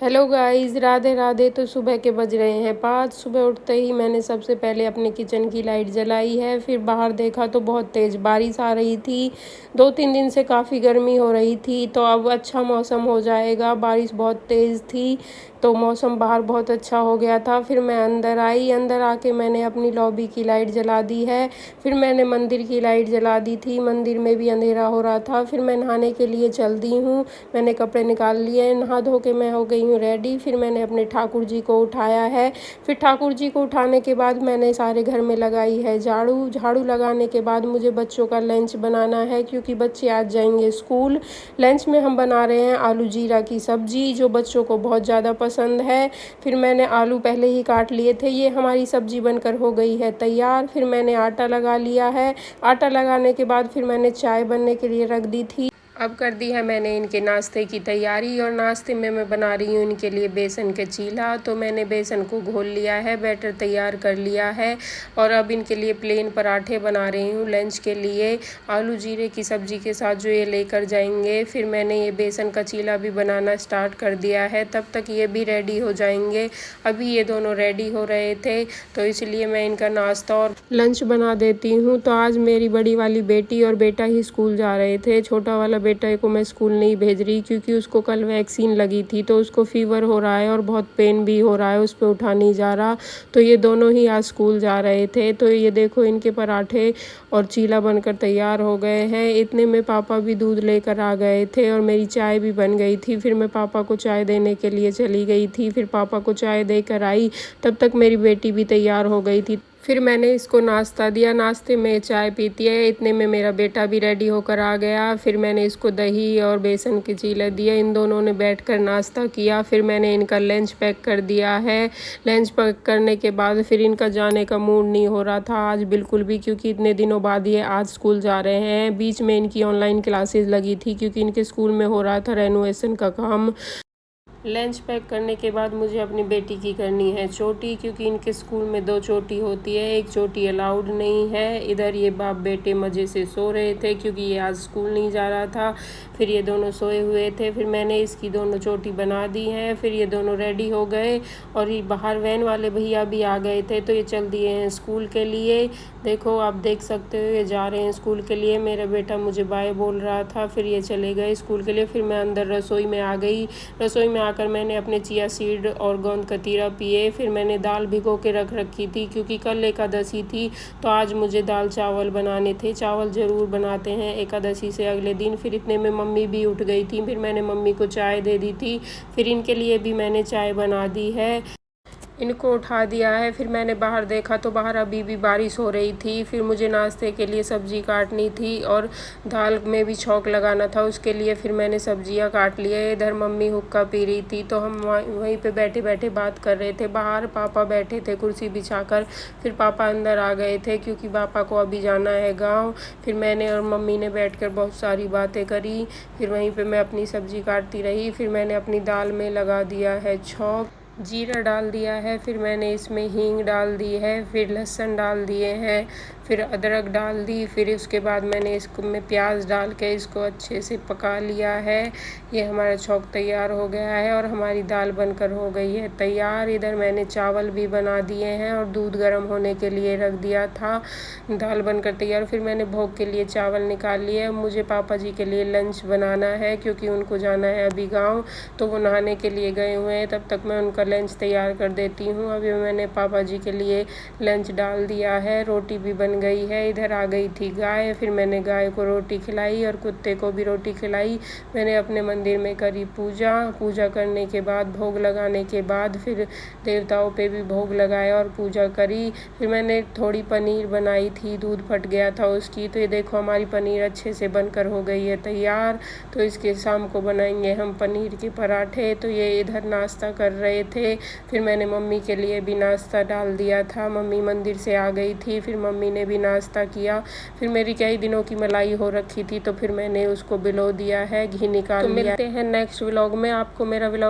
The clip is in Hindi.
Hello guys, Radhe Radhe. तो सुबह के बज रहे हैं 5। सुबह उठते ही मैंने सबसे पहले अपने किचन की लाइट जलाई है। फिर बाहर देखा तो बहुत तेज़ बारिश आ रही थी। 2-3 दिन से काफ़ी गर्मी हो रही थी, तो अब अच्छा मौसम हो जाएगा। बारिश बहुत तेज़ थी तो मौसम बाहर बहुत अच्छा हो गया था। फिर मैं अंदर आई। अंदर आके मैंने अपनी लॉबी की लाइट जला दी है। फिर मैंने मंदिर की लाइट जला दी थी। मंदिर में भी अंधेरा हो रहा था। फिर मैं नहाने के लिए चल दी हूँ। मैंने कपड़े निकाल लिए, नहा धो के मैं हो गई हूँ रेडी। फिर मैंने अपने ठाकुर जी को उठाया है। फिर ठाकुर जी को उठाने के बाद मैंने सारे घर में लगाई है झाड़ू। झाड़ू लगाने के बाद मुझे बच्चों का लंच बनाना है, क्योंकि बच्चे आज जाएंगे स्कूल। लंच में हम बना रहे हैं आलू जीरा की सब्ज़ी, जो बच्चों को बहुत ज़्यादा पसंद है। फिर मैंने आलू पहले ही काट लिए थे। ये हमारी सब्ज़ी बनकर हो गई है तैयार। फिर मैंने आटा लगा लिया है। आटा लगाने के बाद फिर मैंने चाय बनने के लिए रख दी थी। अब कर दी है मैंने इनके नाश्ते की तैयारी, और नाश्ते में मैं बना रही हूँ इनके लिए बेसन के चीला। तो मैंने बेसन को घोल लिया है, बैटर तैयार कर लिया है, और अब इनके लिए प्लेन पराठे बना रही हूँ लंच के लिए आलू जीरे की सब्ज़ी के साथ, जो ये लेकर जाएंगे। फिर मैंने ये बेसन का चीला भी बनाना स्टार्ट कर दिया है, तब तक ये भी रेडी हो जाएंगे। अभी ये दोनों रेडी हो रहे थे, तो इसलिए मैं इनका नाश्ता और लंच बना देती हूँ। तो आज मेरी बड़ी वाली बेटी और बेटा ही स्कूल जा रहे थे। छोटा वाला बेटा को मैं स्कूल नहीं भेज रही, क्योंकि उसको कल वैक्सीन लगी थी, तो उसको फीवर हो रहा है और बहुत पेन भी हो रहा है, उस पर उठा नहीं जा रहा। तो ये दोनों ही आज स्कूल जा रहे थे। तो ये देखो, इनके पराठे और चीला बनकर तैयार हो गए हैं। इतने में पापा भी दूध लेकर आ गए थे, और मेरी चाय भी बन गई थी। फिर मैं पापा को चाय देने के लिए चली गई थी। फिर पापा को चाय देकर आई, तब तक मेरी बेटी भी तैयार हो गई थी। फिर मैंने इसको नाश्ता दिया। नाश्ते में चाय पीती है। इतने में मेरा बेटा भी रेडी होकर आ गया। फिर मैंने इसको दही और बेसन के चीले दिए। इन दोनों ने बैठकर नाश्ता किया। फिर मैंने इनका लंच पैक कर दिया है। लंच पैक करने के बाद फिर इनका जाने का मूड नहीं हो रहा था आज बिल्कुल भी, क्योंकि इतने दिनों बाद ये आज स्कूल जा रहे हैं। बीच में इनकी ऑनलाइन क्लासेस लगी थी, क्योंकि इनके स्कूल में हो रहा था रेनोवेशन का काम। लंच पैक करने के बाद मुझे अपनी बेटी की करनी है चोटी, क्योंकि इनके स्कूल में 2 चोटी होती है, एक चोटी अलाउड नहीं है। इधर ये बाप बेटे मज़े से सो रहे थे, क्योंकि ये आज स्कूल नहीं जा रहा था। फिर ये दोनों सोए हुए थे। फिर मैंने इसकी दोनों चोटी बना दी हैं। फिर ये दोनों रेडी हो गए, और ये बाहर वैन वाले भैया भी आ गए थे, तो ये चल दिए हैं स्कूल के लिए। देखो, आप देख सकते हो ये जा रहे हैं स्कूल के लिए। मेरा बेटा मुझे बाय बोल रहा था। फिर ये चले गए स्कूल के लिए। फिर मैं अंदर रसोई में आ गई। रसोई में आकर मैंने अपने चिया सीड और गोंद कतीरा पिए। फिर मैंने दाल भिगो के रख रखी थी, क्योंकि कल एकादशी थी, तो आज मुझे दाल चावल बनाने थे। चावल ज़रूर बनाते हैं एकादशी से अगले दिन। फिर इतने में मम्मी भी उठ गई थी। फिर मैंने मम्मी को चाय दे दी थी। फिर इनके लिए भी मैंने चाय बना दी है, इनको उठा दिया है। फिर मैंने बाहर देखा तो बाहर अभी भी बारिश हो रही थी। फिर मुझे नाश्ते के लिए सब्ज़ी काटनी थी, और दाल में भी छौंक लगाना था उसके लिए। फिर मैंने सब्जियां काट लिए। इधर मम्मी हुक्का पी रही थी, तो हम वहीं पे बैठे बैठे बात कर रहे थे। बाहर पापा बैठे थे कुर्सी बिछाकर। फिर पापा अंदर आ गए थे, क्योंकि पापा को अभी जाना है गाँव। फिर मैंने और मम्मी ने बैठ बहुत सारी बातें करी। फिर वहीं पर मैं अपनी सब्ज़ी काटती रही। फिर मैंने अपनी दाल में लगा दिया है छौंक, जीरा डाल दिया है। फिर मैंने इसमें हींग डाल दी है। फिर लहसुन डाल दिए हैं। फिर अदरक डाल दी। फिर उसके बाद मैंने इसको में प्याज डाल के इसको अच्छे से पका लिया है। ये हमारा छौंक तैयार हो गया है, और हमारी दाल बनकर हो गई है तैयार। इधर मैंने चावल भी बना दिए हैं, और दूध गर्म होने के लिए रख दिया था। दाल बनकर तैयार। फिर मैंने भोग के लिए चावल निकाल लिए। अब मुझे पापा जी के लिए लंच बनाना है, क्योंकि उनको जाना है अभी गाँव, तो वो नहाने के लिए गए हुए हैं। तब तक मैं उनका लंच तैयार कर देती हूँ। अभी मैंने पापा जी के लिए लंच डाल दिया है। रोटी भी बन गई है। इधर आ गई थी गाय। फिर मैंने गाय को रोटी खिलाई, और कुत्ते को भी रोटी खिलाई। मैंने अपने मंदिर में करी पूजा करने के बाद, भोग लगाने के बाद, फिर देवताओं पे भी भोग लगाया और पूजा करी। फिर मैंने थोड़ी पनीर बनाई थी, दूध फट गया था उसकी। तो ये देखो, हमारी पनीर अच्छे से बनकर हो गई है तैयार। तो इसके शाम को बनाएंगे हम पनीर के पराठे। तो ये इधर नाश्ता कर रहे थे। फिर मैंने मम्मी के लिए भी नाश्ता डाल दिया था। मम्मी मंदिर से आ गई थी। फिर मम्मी ने भी नाश्ता किया। फिर मेरी कई दिनों की मलाई हो रखी थी, तो फिर मैंने उसको बिलो दिया है, घी निकाल लिया। तो मिलते हैं नेक्स्ट व्लॉग में। आपको मेरा व्लॉग